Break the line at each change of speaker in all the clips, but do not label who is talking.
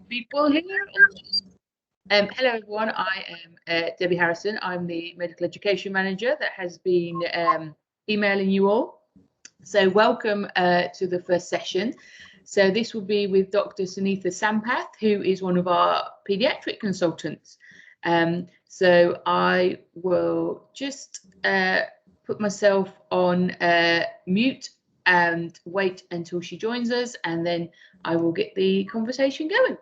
People here. Hello everyone, I am Debbie Harrison. I'm the Medical Education Manager that has been emailing you all. So welcome to the first session. So this will be with Dr. Sunitha Sampath, who is one of our paediatric consultants. So I will just put myself on mute and wait until she joins us, and then I will get the conversation going.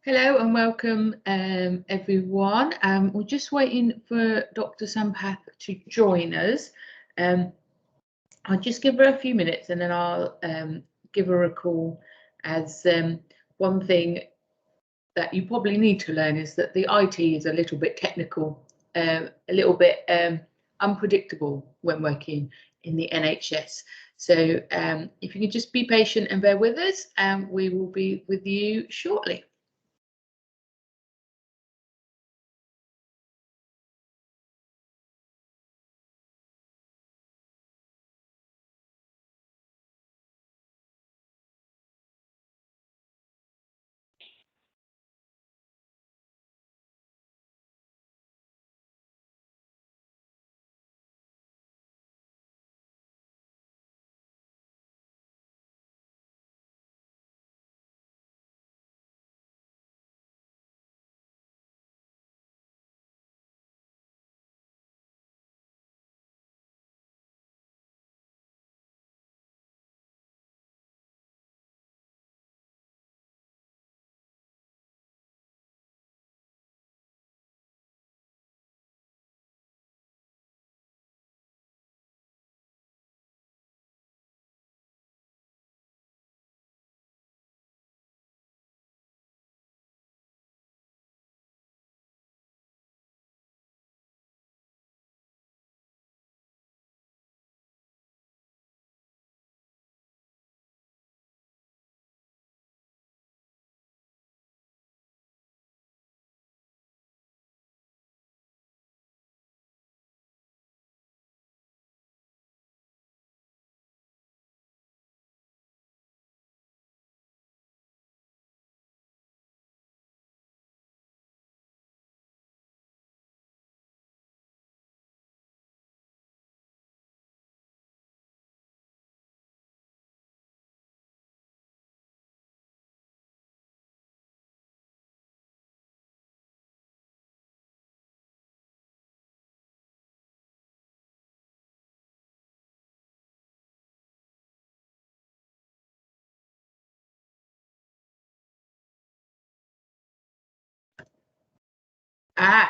Hello and welcome everyone. We're just waiting for Dr. Sampath to join us. I'll just give her a few minutes and then I'll give her a call, as one thing that you probably need to learn is that the IT is a little bit technical, a little bit unpredictable when working in the NHS. So if you can just be patient and bear with us, we will be with you shortly.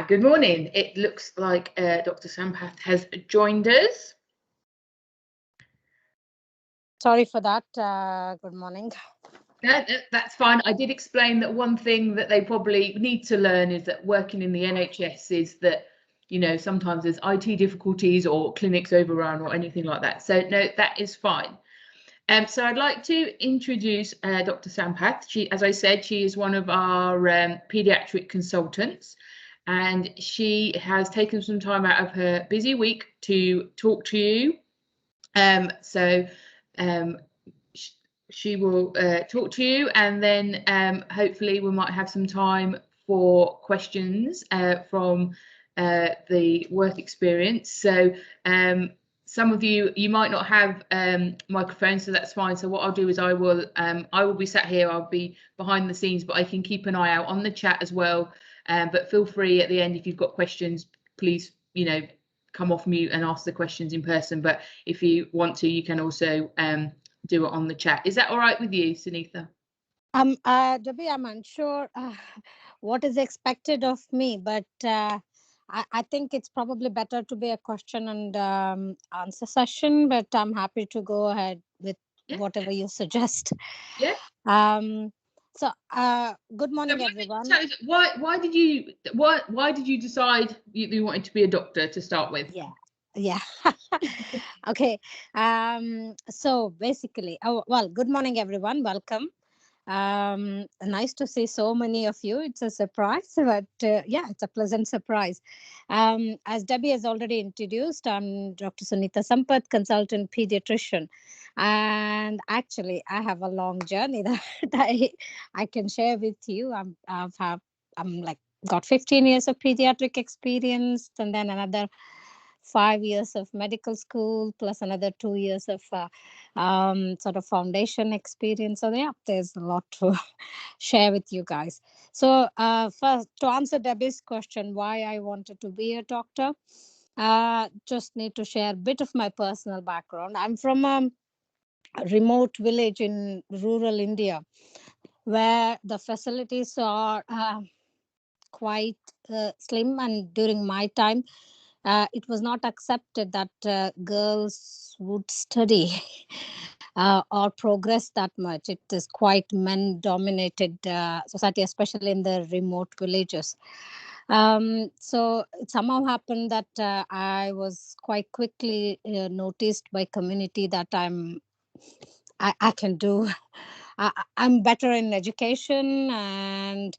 Good morning. It looks like Dr. Sampath has joined us.
Sorry for that. Good morning.
That's fine. I did explain that one thing that they probably need to learn is that working in the NHS is that, you know, sometimes there's IT difficulties or clinics overrun or anything like that. So no, that is fine. So I'd like to introduce Dr. Sampath. She, as I said, she is one of our paediatric consultants, and she has taken some time out of her busy week to talk to you. She will talk to you, and then hopefully we might have some time for questions from the work experience. So some of you might not have microphones, so that's fine. So what I'll do is I will be sat here, I'll be behind the scenes, but I can keep an eye out on the chat as well. But feel free at the end, if you've got questions, please, you know, come off mute and ask the questions in person. But if you want to, you can also do it on the chat. Is that all right with you, Sunitha?
Debbie, I'm unsure what is expected of me, but I think it's probably better to be a question and answer session, but I'm happy to go ahead with whatever you suggest.
Yeah.
So good morning, everyone.
Why did you decide you wanted to be a doctor to start with?
Yeah. Okay. So basically, well, good morning, everyone. Welcome. Nice to see so many of you. It's a surprise, but yeah, it's a pleasant surprise. As Debbie has already introduced, I'm Dr. Sunitha Sampath, consultant pediatrician, and actually I have a long journey that I can share with you. I'm like got 15 years of pediatric experience, and then another 5 years of medical school plus another 2 years of sort of foundation experience. So yeah, there's a lot to share with you guys. So first, to answer Debbie's question, why I wanted to be a doctor, just need to share a bit of my personal background. I'm from a remote village in rural India where the facilities are quite slim, and during my time it was not accepted that girls would study or progress that much. It is quite men dominated society, especially in the remote villages. So it somehow happened that I was quite quickly noticed by community that I can do I'm better in education, and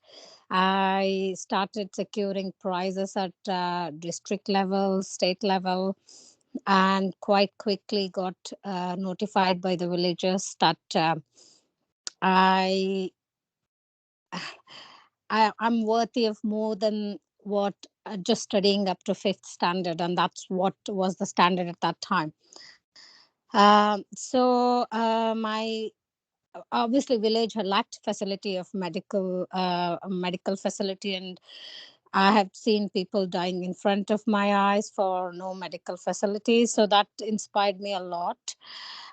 I started securing prizes at district level, state level, and quite quickly got notified by the villagers that I'm worthy of more than what just studying up to 5th standard, and that's what was the standard at that time. My obviously village had lacked facility of medical facility, and I have seen people dying in front of my eyes for no medical facilities. So that inspired me a lot.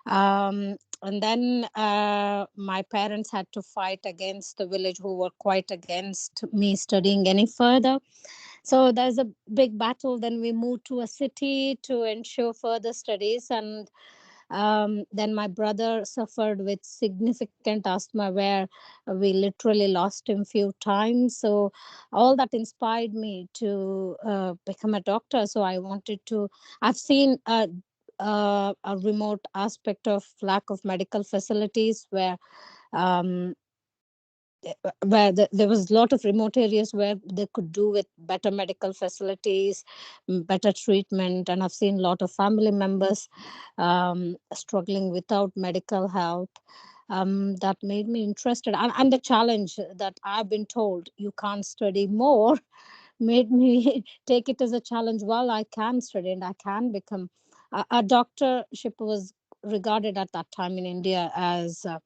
And then my parents had to fight against the village, who were quite against me studying any further. So there's a big battle. Then we moved to a city to ensure further studies, and then my brother suffered with significant asthma, where we literally lost him few times. So all that inspired me to become a doctor. So I wanted to. I've seen a remote aspect of lack of medical facilities um, where there was a lot of remote areas where they could do with better medical facilities, better treatment. And I've seen a lot of family members struggling without medical help. That made me interested. And the challenge that I've been told you can't study more made me take it as a challenge. Well, I can study and I can become a doctorship was regarded at that time in India as a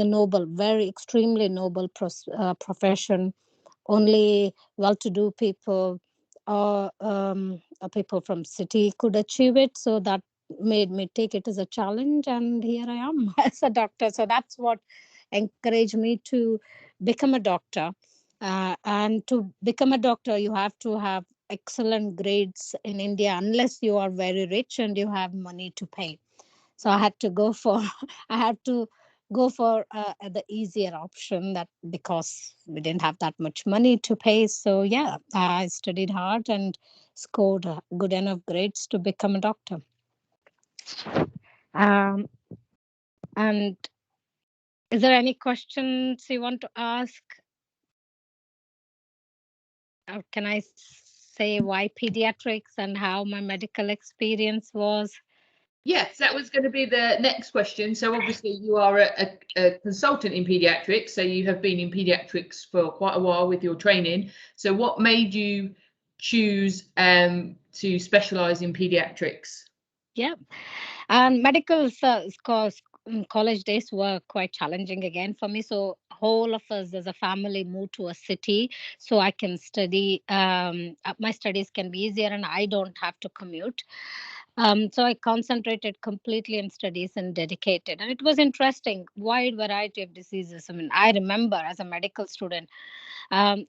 noble, very extremely noble profession. Only well-to-do people or people from city could achieve it. So that made me take it as a challenge, and here I am as a doctor. So that's what encouraged me to become a doctor. And to become a doctor, you have to have excellent grades in India, unless you are very rich and you have money to pay. So I had to go for I had to go for the easier option, that because we didn't have that much money to pay. So yeah, I studied hard and scored good enough grades to become a doctor. Um, and is there any questions you want to ask? Or can I say why pediatrics and how my medical experience was?
Yes, that was going to be the next question. So obviously you are a consultant in paediatrics, so you have been in paediatrics for quite a while with your training. So what made you choose to specialise in paediatrics?
Yeah. And medical course, college days were quite challenging again for me. So whole of us as a family moved to a city so I can study. My studies can be easier and I don't have to commute. So I concentrated completely on studies and dedicated. And it was interesting, wide variety of diseases. I mean, I remember as a medical student,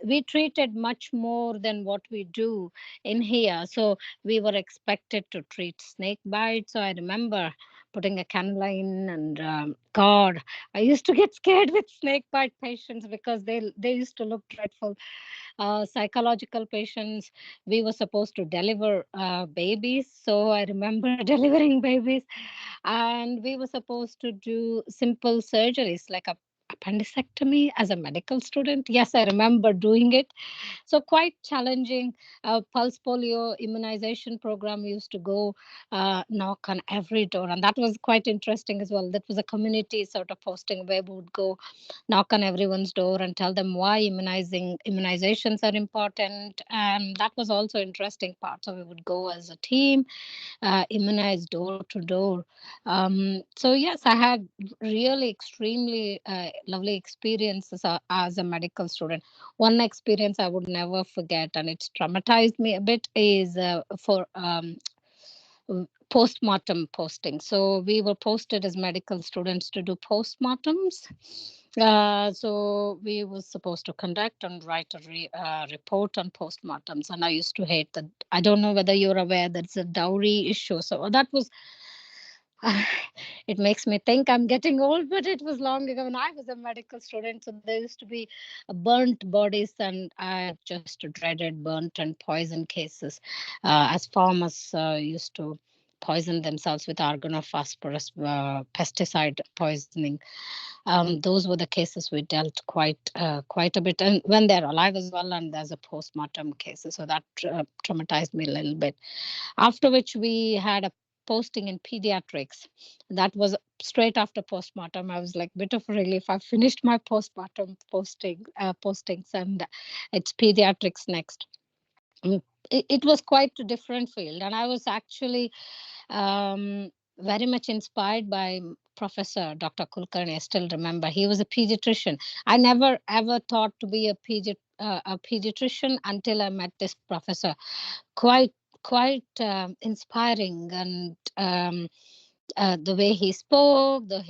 we treated much more than what we do in here. So we were expected to treat snake bites. So I remember putting a cannula in, and God, I used to get scared with snake bite patients because they used to look dreadful. Psychological patients, we were supposed to deliver babies. So I remember delivering babies, and we were supposed to do simple surgeries like a appendicectomy as a medical student. Yes, I remember doing it. So quite challenging. Pulse polio immunization program used to go knock on every door, and that was quite interesting as well. That was a community sort of posting where we would go knock on everyone's door and tell them why immunizations are important, and that was also interesting part. So we would go as a team, immunize door to door. So yes, I had really extremely lovely experiences as a medical student. One experience I would never forget, and it's traumatized me a bit, is for postmortem posting. So we were posted as medical students to do postmortems. So we were supposed to conduct and write a report on postmortems, and I used to hate that. I don't know whether you're aware that's a dowry issue. So that was it makes me think I'm getting old, but it was long ago when I was a medical student. So there used to be burnt bodies, and I just dreaded burnt and poison cases, as farmers used to poison themselves with organophosphorus pesticide poisoning. Those were the cases we dealt quite a bit, and when they're alive as well, and there's a postmortem cases. So that traumatized me a little bit. After which we had a posting in pediatrics. That was straight after postmortem. I was like bit of relief. I finished my postmortem postings, and it's pediatrics next. It was quite a different field, and I was actually very much inspired by Professor Dr. Kulkarni. I still remember he was a pediatrician. I never ever thought to be a pediatrician until I met this professor. Quite inspiring, and the way he spoke, the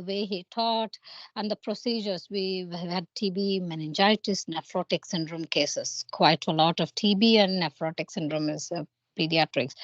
way he taught, and the procedures. We had TB, meningitis, nephrotic syndrome cases. Quite a lot of TB and nephrotic syndrome is pediatrics.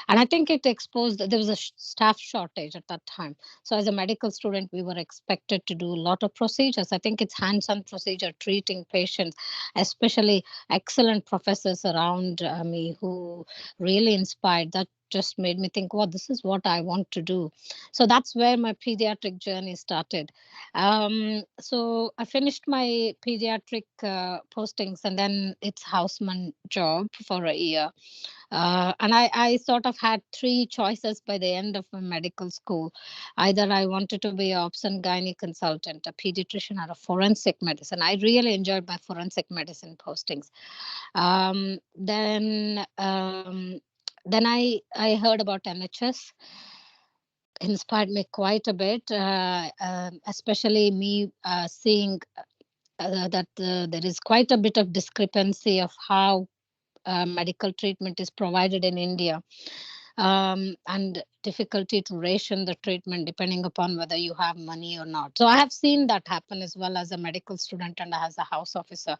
And I think it exposed, there was a staff shortage at that time. So as a medical student, we were expected to do a lot of procedures. I think it's hands-on procedure, treating patients, especially excellent professors around me who really inspired. That just made me think, well, this is what I want to do. So that's where my pediatric journey started. So I finished my pediatric postings, and then it's houseman job for a year. And I sort of had three choices by the end of my medical school. Either I wanted to be an obs and gynae consultant, a pediatrician, or a forensic medicine. I really enjoyed my forensic medicine postings. Then I heard about NHS. Inspired me quite a bit, especially me seeing that there is quite a bit of discrepancy of how medical treatment is provided in India. and difficulty to ration the treatment depending upon whether you have money or not. So I have seen that happen as well as a medical student and as a house officer.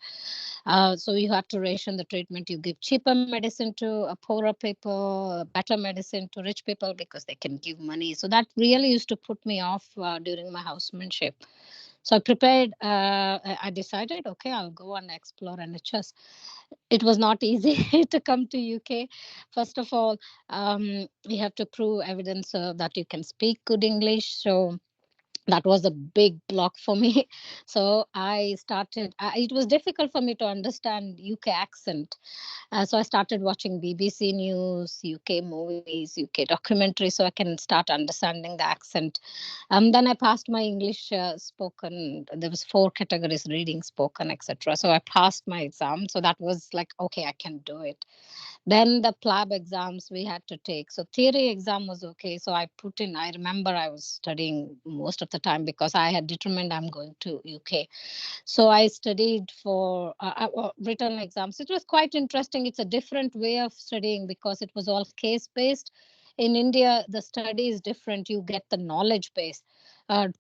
So you have to ration the treatment. You give cheaper medicine to poorer people, better medicine to rich people because they can give money. So that really used to put me off during my housemanship. So I prepared, I decided, okay, I'll go and explore NHS. It was not easy to come to UK. First of all, you have to prove evidence that you can speak good English. So that was a big block for me. So I started, it was difficult for me to understand UK accent. So I started watching BBC News, UK movies, UK documentaries, so I can start understanding the accent. Then I passed my English spoken. There was 4 categories: reading, spoken, etc. So I passed my exam. So that was like, okay, I can do it. Then the PLAB exams we had to take. So theory exam was okay. So I put in, I remember I was studying most of the time because I had determined I'm going to UK. So I studied for written exams. It was quite interesting. It's a different way of studying because it was all case based. In India, the study is different. You get the knowledge base,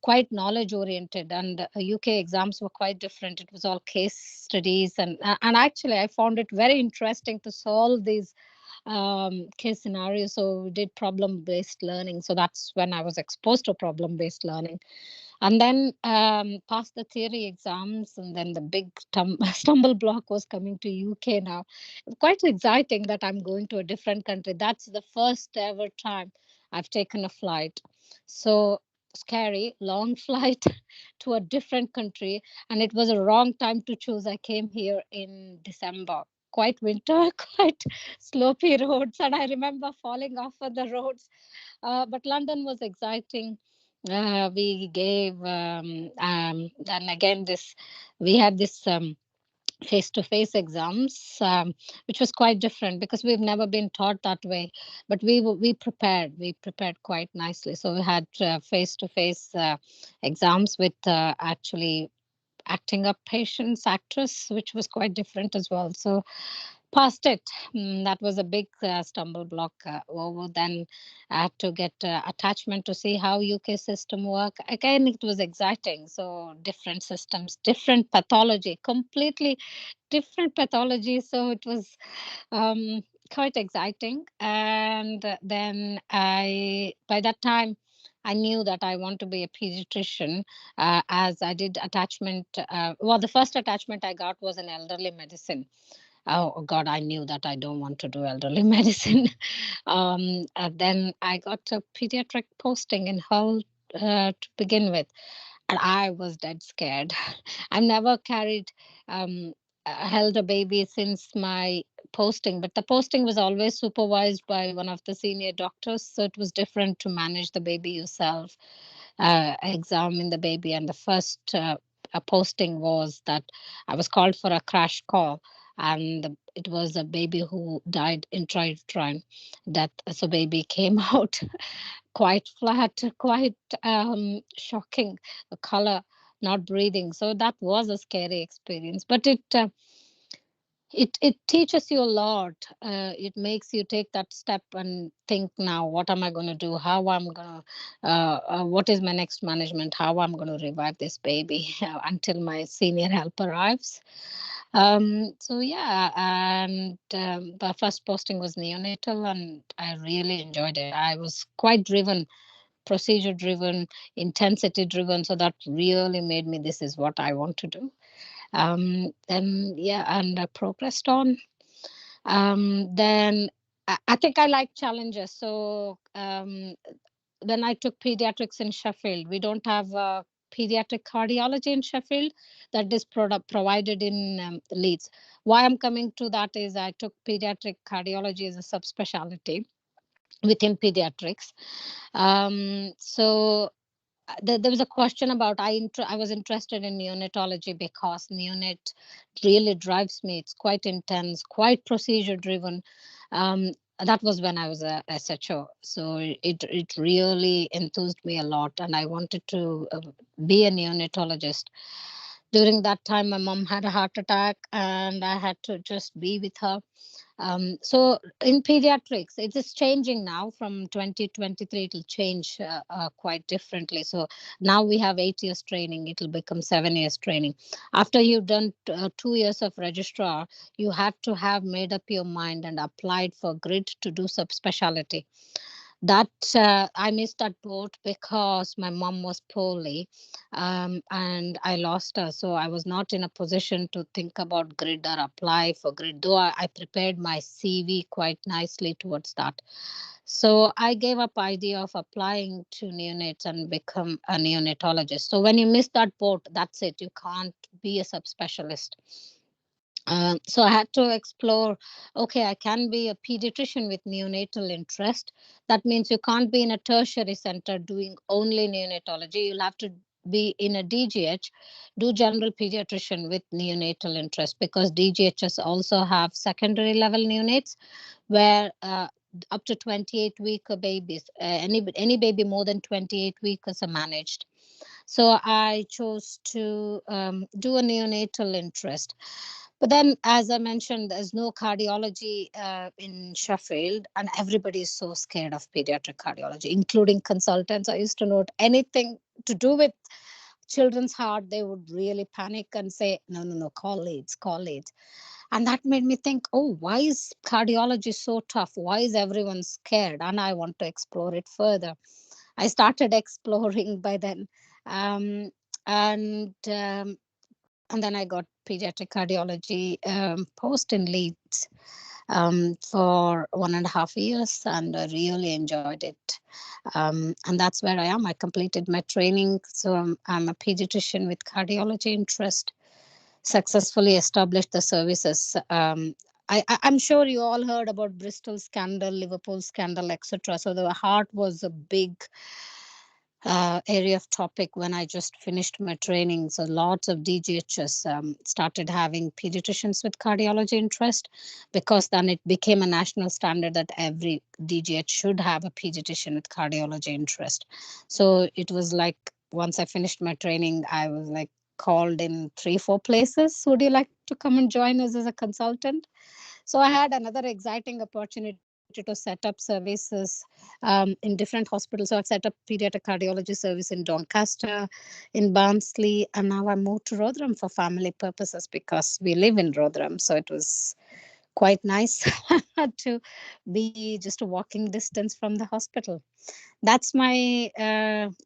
quite knowledge oriented, and UK exams were quite different. It was all case studies, and actually I found it very interesting to solve these case scenarios. So we did problem based learning. So that's when I was exposed to problem based learning. And then passed the theory exams, and then the big stumble block was coming to UK now. Quite exciting that I'm going to a different country. That's the first ever time I've taken a flight. So scary, long flight to a different country, and it was a wrong time to choose. I came here in December. Quite winter, quite slopey roads, and I remember falling off of the roads. But London was exciting. We gave, and again, we had this face-to-face exams, which was quite different because we've never been taught that way. But we prepared quite nicely. So we had face-to-face exams with actually acting up patients, actress, which was quite different as well. So passed it. That was a big stumble block over. Then I had to get attachment to see how UK system work. Again, it was exciting. So different systems, different pathology, completely different pathology. So it was quite exciting. And then by that time, I knew that I want to be a pediatrician as I did attachment. Well, the first attachment I got was in elderly medicine. Oh God, I knew that I don't want to do elderly medicine. Then I got a pediatric posting in Hull to begin with, and I was dead scared. I've never held a baby since my posting, but the posting was always supervised by one of the senior doctors, so it was different to manage the baby yourself, examine the baby. And the first posting was that I was called for a crash call, and it was a baby who died intrauterine death. So baby came out quite flat, quite shocking, the color, not breathing. So that was a scary experience, but it teaches you a lot. It makes you take that step and think, now what am I going to do, how I'm going to what is my next management, how I'm going to revive this baby until my senior help arrives. So yeah, and the first posting was neonatal, and I really enjoyed it. I was quite driven, procedure driven, intensity driven, so that really made me, this is what I want to do. Then yeah, and I progressed on. Then I think I like challenges. So when I took pediatrics in Sheffield, we don't have pediatric cardiology in Sheffield. That is provided in Leeds. Why I'm coming to that is I took pediatric cardiology as a subspecialty within pediatrics. So there was a question about, I was interested in neonatology because neonate really drives me. It's quite intense, quite procedure driven. That was when I was a SHO, so it really enthused me a lot, and I wanted to be a neonatologist. During that time, my mom had a heart attack, and I had to just be with her. So in pediatrics, it is changing now. From 2023, it will change quite differently. So now we have 8 years training. It will become 7 years training. After you've done 2 years of registrar, you have to have made up your mind and applied for grid to do subspecialty. That I missed that boat because my mom was poorly, and I lost her. So I was not in a position to think about grid or apply for grid, though I prepared my CV quite nicely towards that. So I gave up idea of applying to neonates and become a neonatologist. So when you miss that boat, that's it. You can't be a subspecialist. So I had to explore, okay, I can be a pediatrician with neonatal interest. That means you can't be in a tertiary center doing only neonatology. You'll have to be in a DGH, do general pediatrician with neonatal interest, because DGHs also have secondary level neonates where up to 28-week babies, any baby more than 28 weeks are managed. So I chose to do a neonatal interest. But then, as I mentioned, there's no cardiology in Sheffield, and everybody is so scared of pediatric cardiology, including consultants. I used to note anything to do with children's heart, they would really panic and say, no, no, no, call Leeds, call Leeds. And that made me think, oh, why is cardiology so tough? Why is everyone scared? And I want to explore it further. I started exploring by then. Um, and then I got pediatric cardiology post in Leeds for 1.5 years, and I really enjoyed it. And that's where I am. I completed my training, so I'm a pediatrician with cardiology interest. Successfully established the services. I'm sure you all heard about Bristol scandal, Liverpool scandal, etc. So the heart was a big area of topic when I just finished my training. So lots of DGHs started having pediatricians with cardiology interest, because then it became a national standard that every DGH should have a pediatrician with cardiology interest. So it was like, once I finished my training, I was like called in 3-4 places. Would you like to come and join us as a consultant? So I had another exciting opportunity to set up services in different hospitals. So I've set up pediatric cardiology service in Doncaster, in Barnsley, and now I moved to Rotherham for family purposes because we live in Rotherham. So it was quite nice to be just a walking distance from the hospital. That's my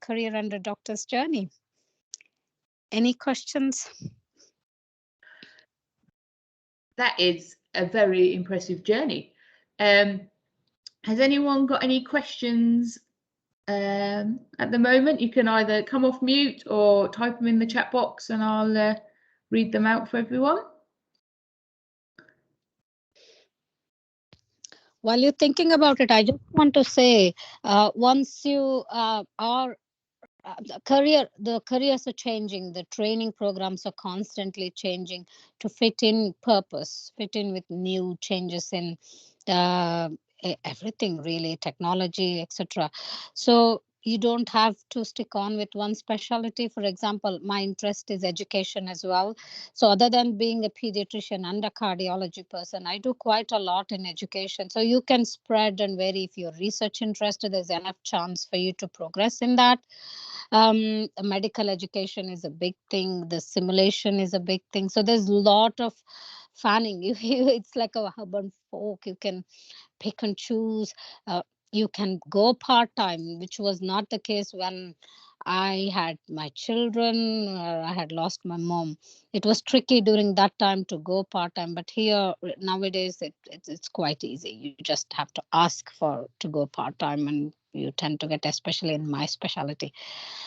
career and a doctor's journey. Any questions?
That is a very impressive journey. Has anyone got any questions at the moment? You can either come off mute or type them in the chat box, and I'll read them out for everyone.
While you're thinking about it, I just want to say, once you are the careers are changing, the training programs are constantly changing to fit in purpose, fit in with new changes in everything, really, technology, etc. So you don't have to stick on with one specialty. For example, my interest is education as well. So other than being a pediatrician and a cardiology person, I do quite a lot in education. So you can spread and vary. If you're research interested, there's enough chance for you to progress in that. Medical education is a big thing. The simulation is a big thing. So there's a lot of fanning. It's like a hub and fork. You can pick and choose. You can go part-time, which was not the case when I had my children, or I had lost my mom. It was tricky during that time to go part-time, but here nowadays it's quite easy. You just have to ask to go part-time, and you tend to get, especially in my specialty.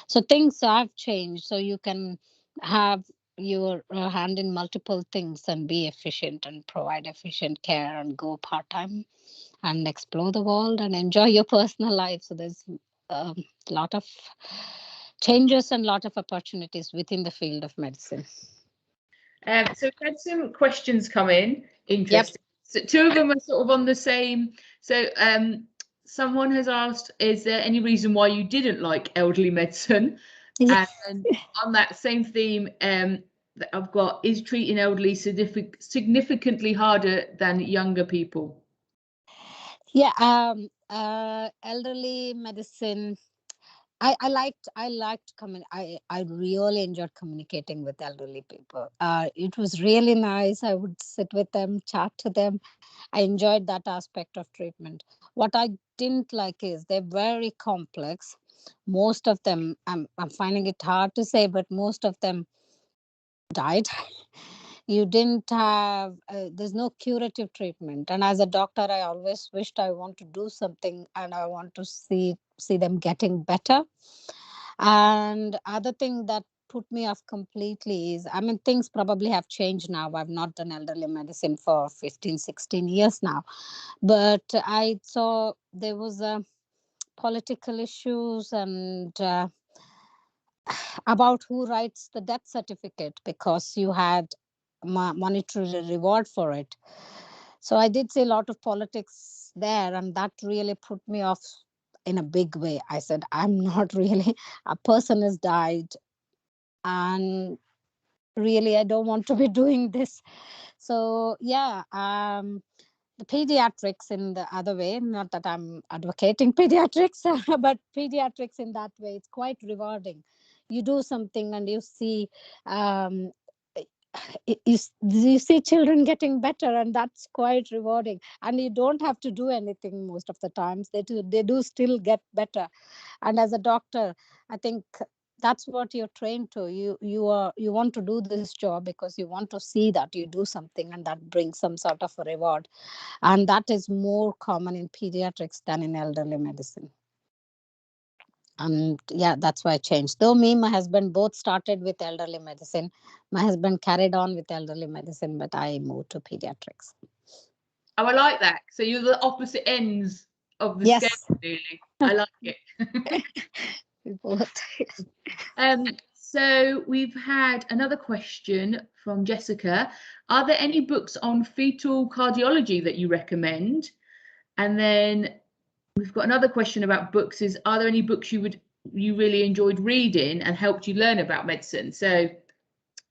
So things have changed. So you can have your hand in multiple things and be efficient and provide efficient care and go part-time and explore the world and enjoy your personal life. So there's a lot of changes and a lot of opportunities within the field of medicine.
So we've had some questions come in. Interesting.
Yep.
So 2 of them are sort of on the same. So someone has asked, is there any reason why you didn't like elderly medicine?
Yeah.
And on that same theme, that I've got, is treating elderly significantly harder than younger people?
Yeah, elderly medicine. I liked I really enjoyed communicating with elderly people. It was really nice. I would sit with them, chat to them. I enjoyed that aspect of treatment. What I didn't like is they're very complex. Most of them, I'm finding it hard to say, but most of them died. You didn't have, there's no curative treatment. And as a doctor, I always wished I want to do something and I want to see them getting better. And other thing that put me off completely is, I mean, things probably have changed now. I've not done elderly medicine for 15, 16 years now. But I saw there was a political issues and about who writes the death certificate, because you had monetary reward for it. So I did see a lot of politics there, and that really put me off in a big way. I said, I'm not really, a person has died, and really, I don't want to be doing this. So yeah, the pediatrics in the other way, not that I'm advocating pediatrics, but pediatrics in that way, it's quite rewarding. You do something and you see, um, you see children getting better, and that's quite rewarding. And you don't have to do anything most of the times. They do still get better. And as a doctor, I think that's what you're trained to. You want to do this job because you want to see that you do something and that brings some sort of a reward. And that is more common in pediatrics than in elderly medicine. And yeah, that's why I changed. Though me, my husband both started with elderly medicine. My husband carried on with elderly medicine, but I moved to pediatrics.
Oh, I like that. So you're the opposite ends of the scale,
Yes.
really. I like it.
We both.
So we've had another question from Jessica. Are there any books on fetal cardiology that you recommend? And then we've got another question about books. Are there any books you really enjoyed reading and helped you learn about medicine? So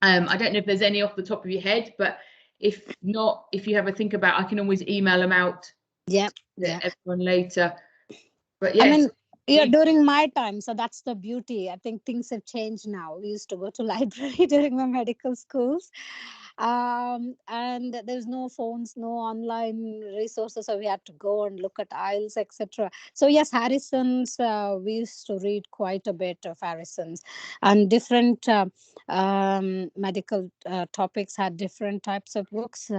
I don't know if there's any off the top of your head, but if not, if you have a think about, I can always email them out to everyone later. But yes.
I mean, yeah, during my time, so that's the beauty. I think things have changed now. We used to go to library during my medical schools, and there's no phones, no online resources, so we had to go and look at aisles, etc. So yes, Harrison's, we used to read quite a bit of Harrison's, and different medical topics had different types of books.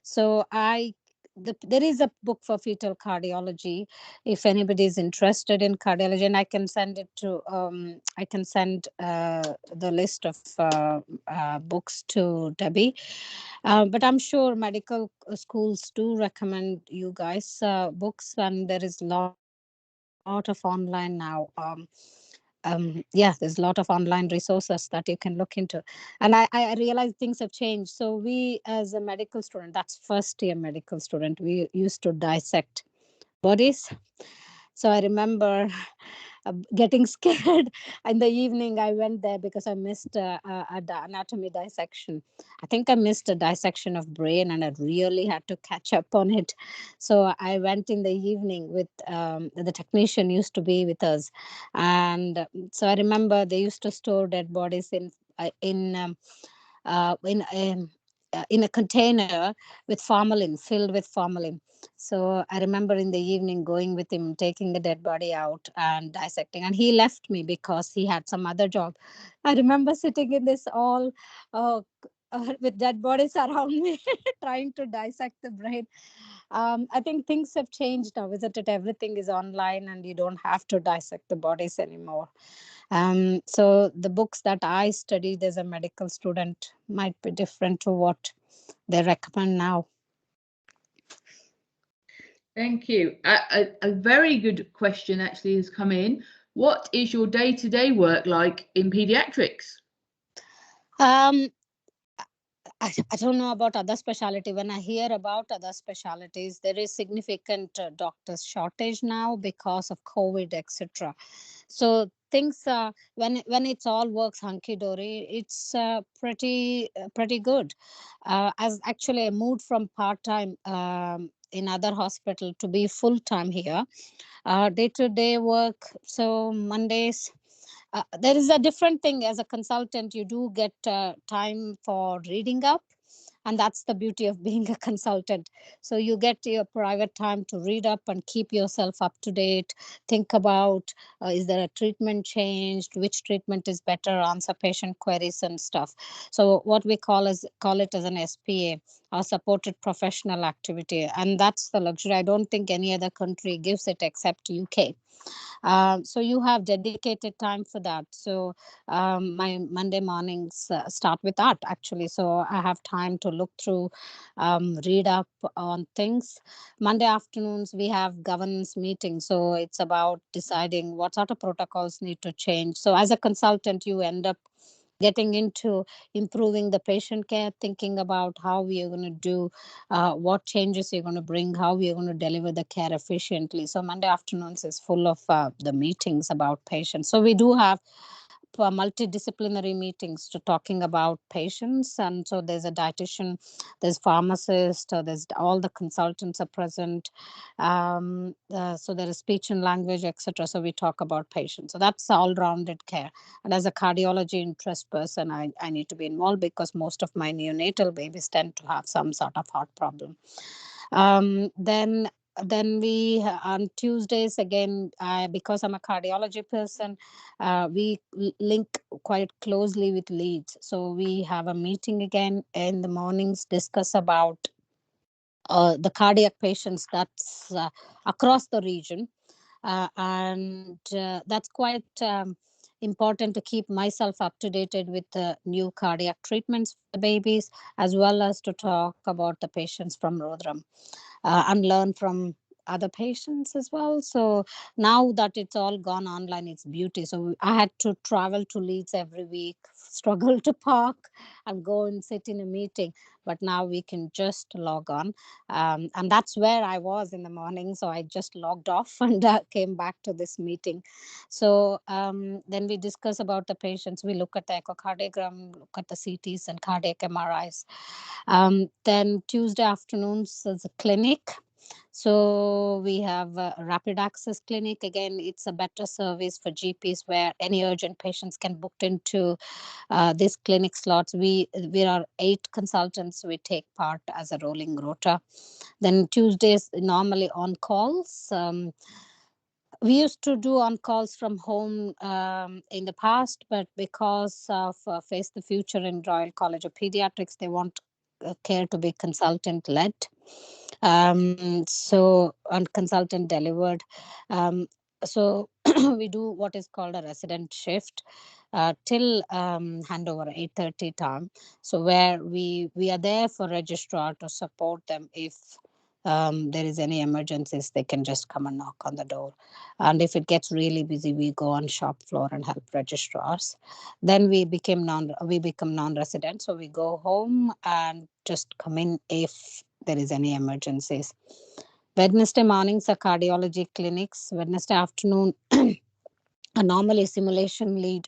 So there is a book for fetal cardiology if anybody is interested in cardiology, and I can send it to I can send the list of books to Debbie. But I'm sure medical schools do recommend you guys books, and there is a lot of online now. Yeah, there's a lot of online resources that you can look into. And I realize things have changed. So we, as a medical student, that's first year medical student, we used to dissect bodies. So I remember getting scared in the evening. I went there because I missed anatomy dissection. I think I missed a dissection of brain, and I really had to catch up on it. So I went in the evening with the technician used to be with us, and so I remember they used to store dead bodies in a container with formalin, filled with formalin. So I remember in the evening going with him, taking the dead body out and dissecting. And he left me because he had some other job. I remember sitting in this all with dead bodies around me, trying to dissect the brain. I think things have changed now, isn't it? Everything is online and you don't have to dissect the bodies anymore. So the books that I studied as a medical student might be different to what they recommend now.
Thank you. A very good question actually has come in. What is your day-to-day work like in pediatrics?
I don't know about other specialty. When I hear about other specialties, there is significant doctors shortage now because of COVID, etc. So things when it's all works hunky dory, it's pretty good. As actually I moved from part time in other hospital to be full time here, day to day work. So Mondays, there is a different thing. As a consultant, you do get time for reading up, and that's the beauty of being a consultant. So you get your private time to read up and keep yourself up to date. Think about, is there a treatment changed, which treatment is better, answer patient queries and stuff. So what we call it as an SPA, or supported professional activity, and that's the luxury. I don't think any other country gives it except UK. So you have dedicated time for that. So my Monday mornings start with that actually. So I have time to look through, read up on things. Monday afternoons we have governance meetings. So it's about deciding what sort of protocols need to change. So as a consultant, you end up getting into improving the patient care, thinking about how we are going to do, what changes you're going to bring, how we are going to deliver the care efficiently. So Monday afternoons is full of the meetings about patients. So we do have multidisciplinary meetings to talking about patients, and so there's a dietitian, there's pharmacist, there's all the consultants are present, so there is speech and language, etc. So we talk about patients. So that's all-rounded care. And as a cardiology interest person, I need to be involved because most of my neonatal babies tend to have some sort of heart problem. Then we on Tuesdays again, because I'm a cardiology person, we link quite closely with leads. So we have a meeting again in the mornings, discuss about the cardiac patients that's across the region, and that's quite important to keep myself up to date with the new cardiac treatments for the babies, as well as to talk about the patients from Rotherham, and learn from other patients as well. So now that it's all gone online, it's beauty. So I had to travel to Leeds every week, struggle to park and go and sit in a meeting, but now we can just log on, and that's where I was in the morning. So I just logged off and came back to this meeting. So then we discuss about the patients. We look at the echocardiogram, look at the CTs and cardiac MRIs. Then Tuesday afternoons is a clinic. So we have a rapid access clinic. Again, it's a better service for GPs where any urgent patients can book into this clinic slots. We are 8 consultants. We take part as a rolling rota. Then Tuesdays normally on calls. We used to do on calls from home in the past, but because of Face the Future in Royal College of Pediatrics, they want care to be consultant led. So on consultant delivered. So we do what is called a resident shift till handover 8:30 time. So where we are there for registrar to support them if there is any emergencies, they can just come and knock on the door. And if it gets really busy, we go on shop floor and help registrars. Then we become non-resident, so we go home and just come in if there is any emergencies. Wednesday mornings are cardiology clinics. Wednesday afternoon, a normally simulation lead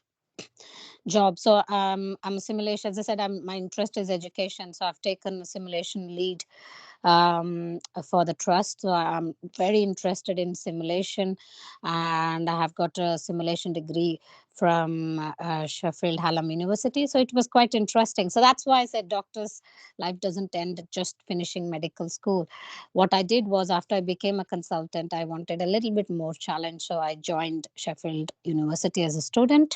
job. So I'm a simulation, as I said, my interest is education. So I've taken a simulation lead for the trust. So I'm very interested in simulation, and I have got a simulation degree from Sheffield Hallam University. So it was quite interesting. So that's why I said doctor's life doesn't end at just finishing medical school. What I did was, after I became a consultant, I wanted a little bit more challenge. So I joined Sheffield University as a student,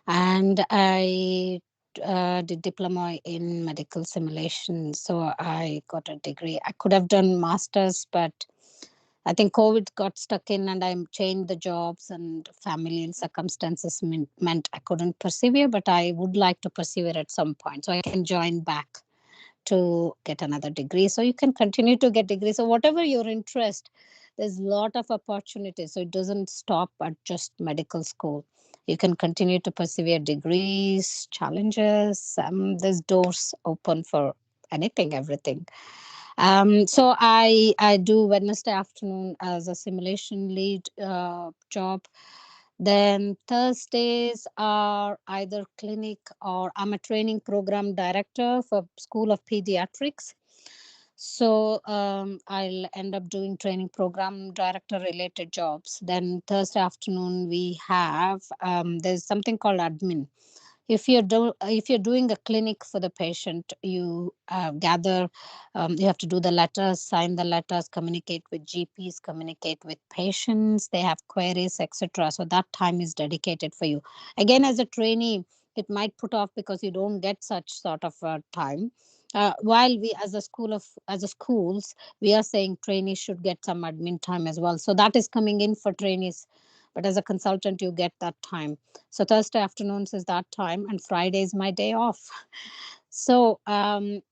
and I did diploma in medical simulation. So I got a degree. I could have done masters, but I think COVID got stuck in and I changed the jobs, and family circumstances meant I couldn't persevere, but I would like to persevere at some point. So I can join back to get another degree. So you can continue to get degrees. So whatever your interest, there's a lot of opportunities. So it doesn't stop at just medical school. You can continue to persevere degrees, challenges. There's doors open for anything, everything. So I do Wednesday afternoon as a simulation lead job. Then Thursdays are either clinic, or I'm a training program director for School of Pediatrics. So I'll end up doing training program director related jobs. Then Thursday afternoon we have there's something called admin. If you're doing a clinic for the patient, you gather, you have to do the letters, sign the letters, communicate with GPs, communicate with patients, they have queries, etc. So that time is dedicated for you. Again, as a trainee, it might put off because you don't get such sort of time. While we as a schools, we are saying trainees should get some admin time as well, so that is coming in for trainees, but as a consultant you get that time. So Thursday afternoons is that time, and Friday is my day off. So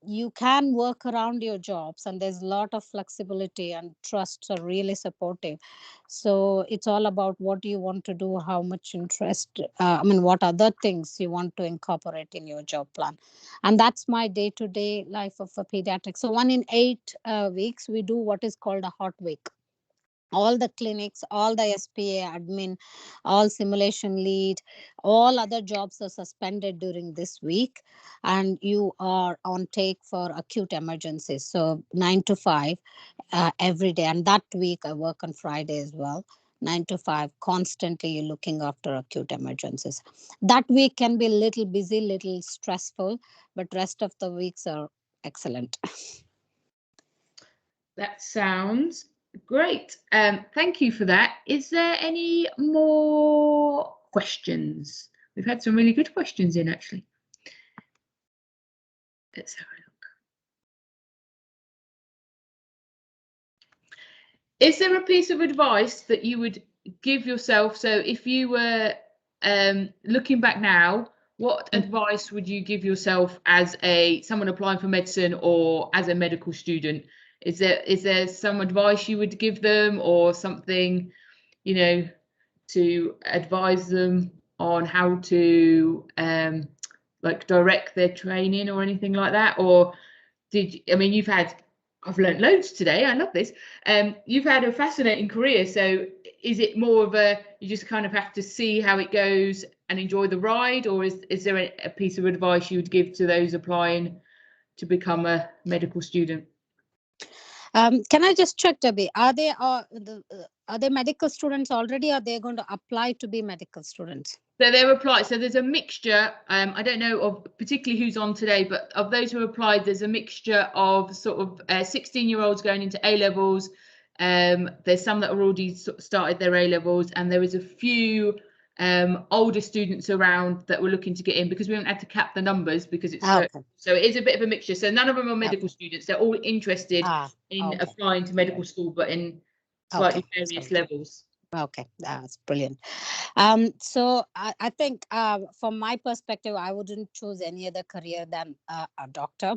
you can work around your jobs, and there's a lot of flexibility, and trusts are really supportive. So it's all about what you want to do, how much interest, what other things you want to incorporate in your job plan. And that's my day-to-day life of a pediatric. So 1 in 8 weeks, we do what is called a hot week. All the clinics, all the SPA admin, all simulation lead, all other jobs are suspended during this week, and you are on take for acute emergencies. So 9 to 5 every day, and that week I work on Friday as well. 9 to 5, constantly you're looking after acute emergencies. That week can be a little busy, little stressful, but rest of the weeks are excellent.
That sounds great. Thank you for that. Is there any more questions? We've had some really good questions in, actually. Let's have a look. Is there a piece of advice that you would give yourself? So if you were looking back now, what advice would you give yourself as someone applying for medicine or as a medical student? Is there some advice you would give them, or something, to advise them on how to like direct their training or anything like that? Or I've learned loads today. I love this. You've had a fascinating career. So is it more of you just kind of have to see how it goes and enjoy the ride? Or is there a piece of advice you would give to those applying to become a medical student?
Can I just check, Debbie? Are they medical students already, or are they going to apply to be medical students?
So they're applied. So there's a mixture. I don't know of particularly who's on today, but of those who applied, there's a mixture of sort of 16-year-olds going into A levels. There's some that are already started their A levels, and there is a few older students around that were looking to get in, because we haven't had to cap the numbers because it's
okay.
So it is a bit of a mixture. So none of them are medical students. They're all interested in applying to medical school, but in slightly various levels.
Okay, that's brilliant. So I think from my perspective, I wouldn't choose any other career than a doctor.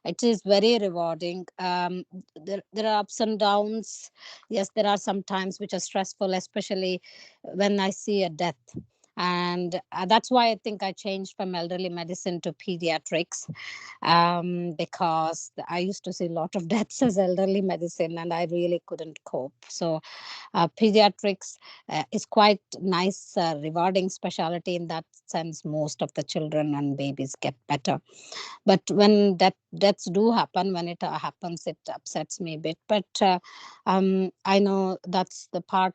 It is very rewarding. There are ups and downs. Yes, there are some times which are stressful, especially when I see a death. And that's why I think I changed from elderly medicine to pediatrics, because I used to see a lot of deaths as elderly medicine, and I really couldn't cope. So pediatrics is quite nice, rewarding specialty in that sense. Most of the children and babies get better. But when deaths do happen, when it happens, it upsets me a bit. But I know that's the part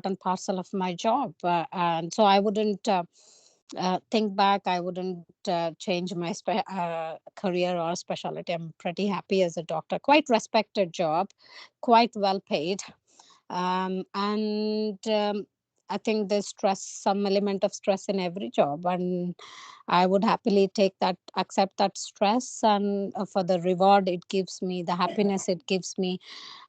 and parcel of my job, and so I wouldn't think back. I wouldn't change my career or specialty. I'm pretty happy as a doctor. Quite respected job, quite well paid, and I think there's some element of stress in every job, and I would happily accept that stress, and for the reward it gives me, the happiness it gives me,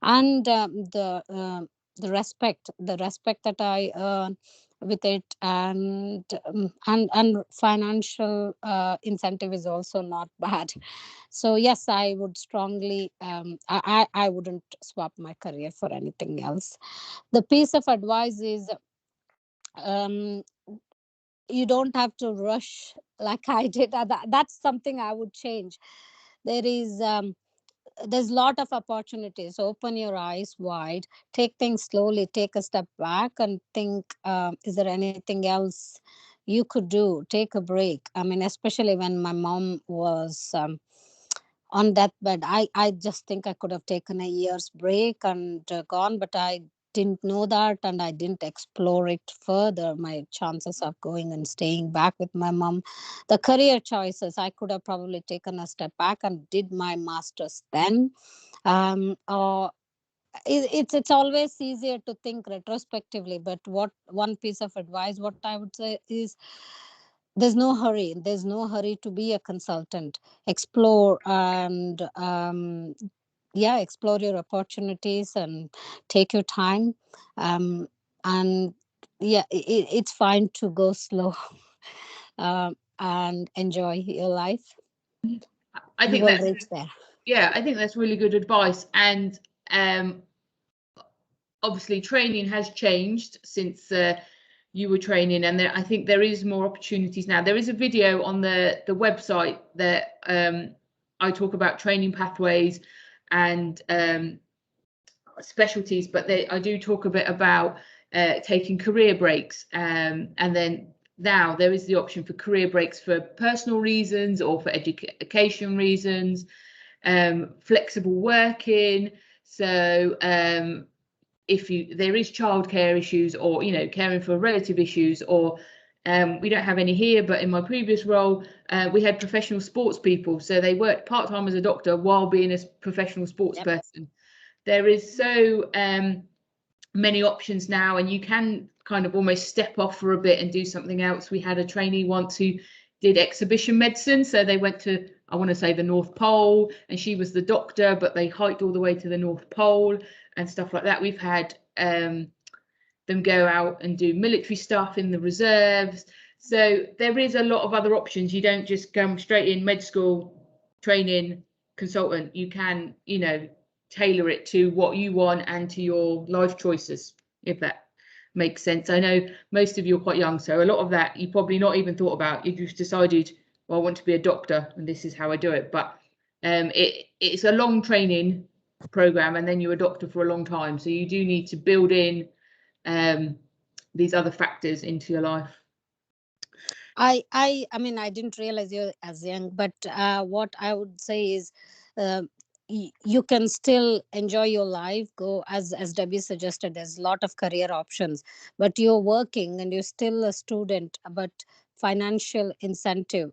and the respect that I earn with it, and financial incentive is also not bad. So yes, I would strongly, I wouldn't swap my career for anything else. The piece of advice is, um, you don't have to rush like I did. That's something I would change. There is there's a lot of opportunities. Open your eyes wide, take things slowly, take a step back and think, is there anything else you could do? Take a break. I mean, especially when my mom was on deathbed, I just think I could have taken a year's break and gone, but I didn't know that and I didn't explore it further. My chances of going and staying back with my mom, the career choices, I could have probably taken a step back and did my master's then. Or it's always easier to think retrospectively, but what one piece of advice what I would say is, there's no hurry to be a consultant. Explore and yeah, explore your opportunities and take your time, and yeah, it's fine to go slow. And enjoy your life.
I
You
think
will
that's,
reach there.
yeah, I think that's really good advice. And obviously training has changed since you were training, and I think there is more opportunities now. There is a video on the website that I talk about training pathways and specialties, but I do talk a bit about taking career breaks, and then now there is the option for career breaks for personal reasons or for education reasons, flexible working. So if there is childcare issues, or caring for relative issues, or we don't have any here, but in my previous role we had professional sports people, so they worked part-time as a doctor while being a professional sports person. There is so many options now, and you can kind of almost step off for a bit and do something else. We had a trainee once who did exhibition medicine, so they went to, I want to say, the North Pole, and she was the doctor, but they hiked all the way to the North Pole and stuff like that. We've had them go out and do military stuff in the reserves. So there is a lot of other options. You don't just come straight in med school, training, consultant. You can, tailor it to what you want and to your life choices, if that makes sense. I know most of you are quite young, so a lot of that you probably not even thought about. You just decided, well, I want to be a doctor and this is how I do it. But it's a long training program, and then you're a doctor for a long time, so you do need to build in these other factors into your life.
I mean, I didn't realize you're as young, but what I would say is, you can still enjoy your life. Go, as Debbie suggested, there's a lot of career options, but you're working and you're still a student. But financial incentive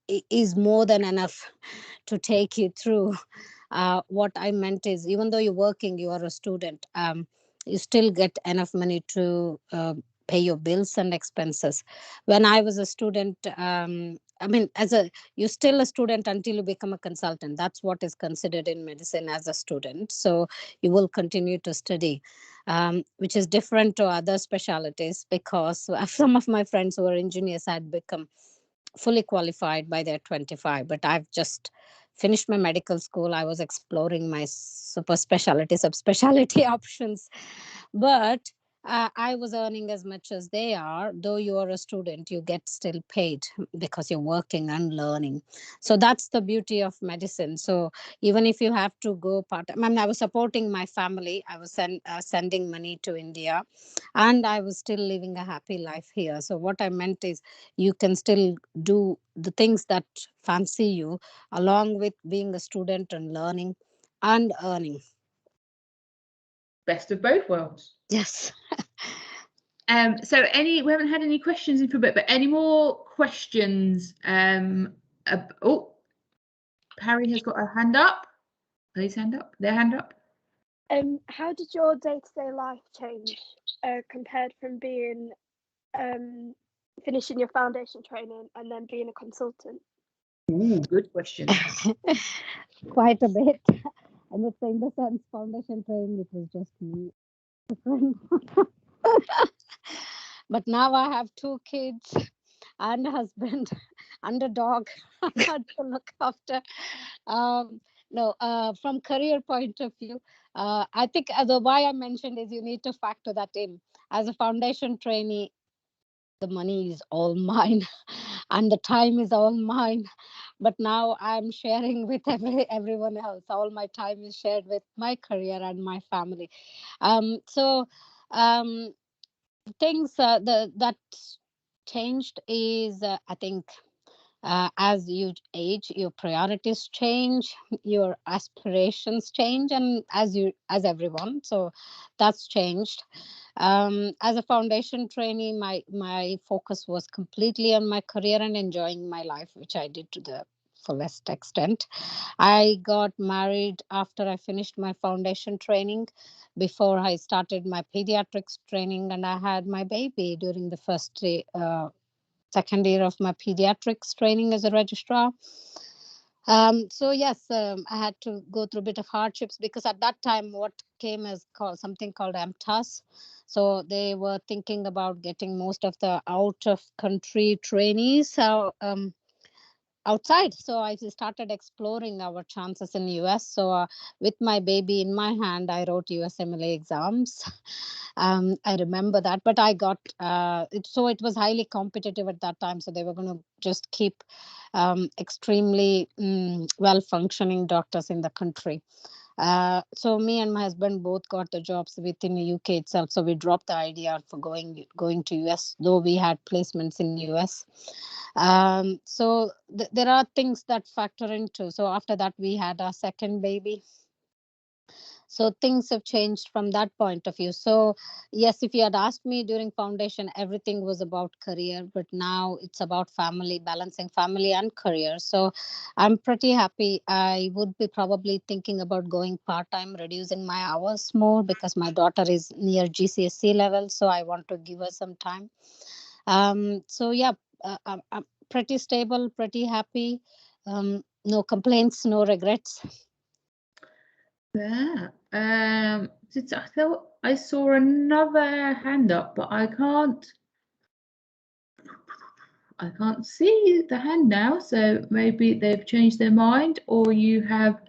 is more than enough to take you through. What I meant is, even though you're working, you are a student. You still get enough money to pay your bills and expenses. When I was a student, I mean, you're still a student until you become a consultant. That's what is considered in medicine as a student. So you will continue to study, which is different to other specialties, because some of my friends who are engineers had become fully qualified by their 25, but I've just finished my medical school. I was exploring my super specialty, subspecialty options, but I was earning as much as they are. Though you are a student, you get still paid because you're working and learning. So that's the beauty of medicine. So even if you have to go part-time, I mean, I was supporting my family. I was sending money to India, and I was still living a happy life here. So what I meant is, you can still do the things that fancy you, along with being a student and learning and earning.
Best of both worlds.
Yes.
So we haven't had any questions in for a bit, but any more questions? Oh, Harry has got a hand up. His hand up. Their hand up.
How did your day-to-day life change compared from being finishing your foundation training and then being a consultant?
Ooh, good question.
Quite a bit. And it's in the sense, foundation training, it was just me. But now I have 2 kids and a husband and a dog to look after. No, from career point of view, I think the why I mentioned is, you need to factor that in. As a foundation trainee, the money is all mine and the time is all mine. but now I'm sharing with everyone else. All my time is shared with my career and my family. So things that changed is I think as you age, your priorities change, your aspirations change, and as everyone, so that's changed. As a foundation trainee, my focus was completely on my career and enjoying my life, which I did to the fullest extent. I got married after I finished my foundation training, before I started my pediatrics training, and I had my baby during the second year of my pediatrics training as a registrar. So yes, I had to go through a bit of hardships, because at that time what came as something called MTAS. So they were thinking about getting most of the out of country trainees outside. So I started exploring our chances in US. So with my baby in my hand, I wrote USMLE exams. I remember that, but I got it. So it was highly competitive at that time. So they were going to just keep extremely well functioning doctors in the country. So me and my husband both got the jobs within the UK itself. So we dropped the idea for going to US, though we had placements in US. So there are things that factor into. So after that, we had our second baby. So things have changed from that point of view. So yes, if you had asked me during foundation, everything was about career, but now it's about family, balancing family and career. So I'm pretty happy. I would be probably thinking about going part-time, reducing my hours more, because my daughter is near GCSE level. So I want to give her some time. So yeah, I'm pretty stable, pretty happy. No complaints, no regrets.
Yeah. I thought I saw another hand up, but I can't see the hand now. So maybe they've changed their mind, or you have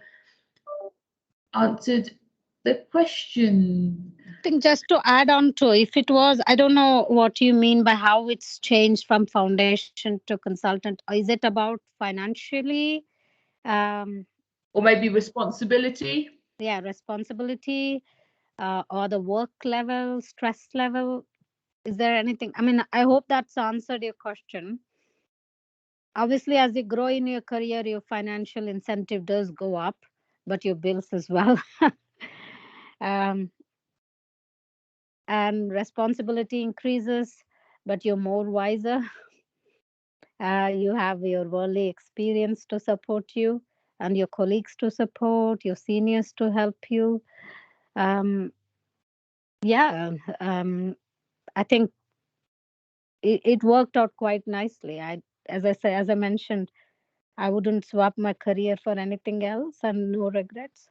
answered the question.
I think just to add on to, if it was, I don't know what you mean by how it's changed from foundation to consultant. Is it about financially?
Or maybe responsibility.
Yeah, responsibility, or the work level, stress level. Is there anything? I mean, I hope that's answered your question. Obviously, as you grow in your career, your financial incentive does go up, but your bills as well. um, and responsibility increases, but you're more wiser. You have your worldly experience to support you, and your colleagues to support, your seniors to help you. Yeah, I think it worked out quite nicely. As I mentioned, I wouldn't swap my career for anything else, and no regrets.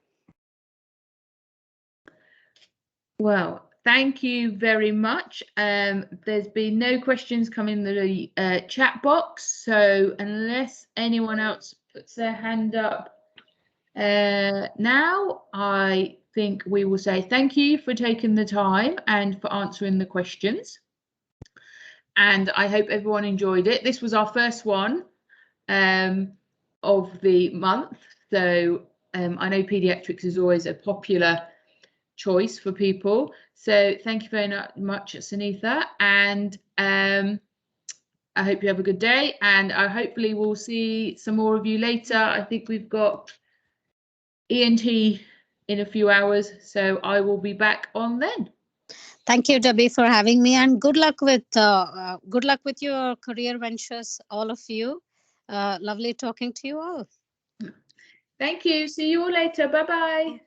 Well, thank you very much. There's been no questions come in the chat box, so unless anyone else puts their hand up now, I think we will say thank you for taking the time and for answering the questions. And I hope everyone enjoyed it. This was our first one of the month, so I know Paediatrics is always a popular choice for people. So thank you very much, Sunitha, and I hope you have a good day, and hopefully we'll see some more of you later. I think we've got ENT in a few hours, so I will be back on then.
Thank you, Debbie, for having me, and good luck with your career ventures, all of you. Lovely talking to you all.
Thank you. See you all later. Bye bye.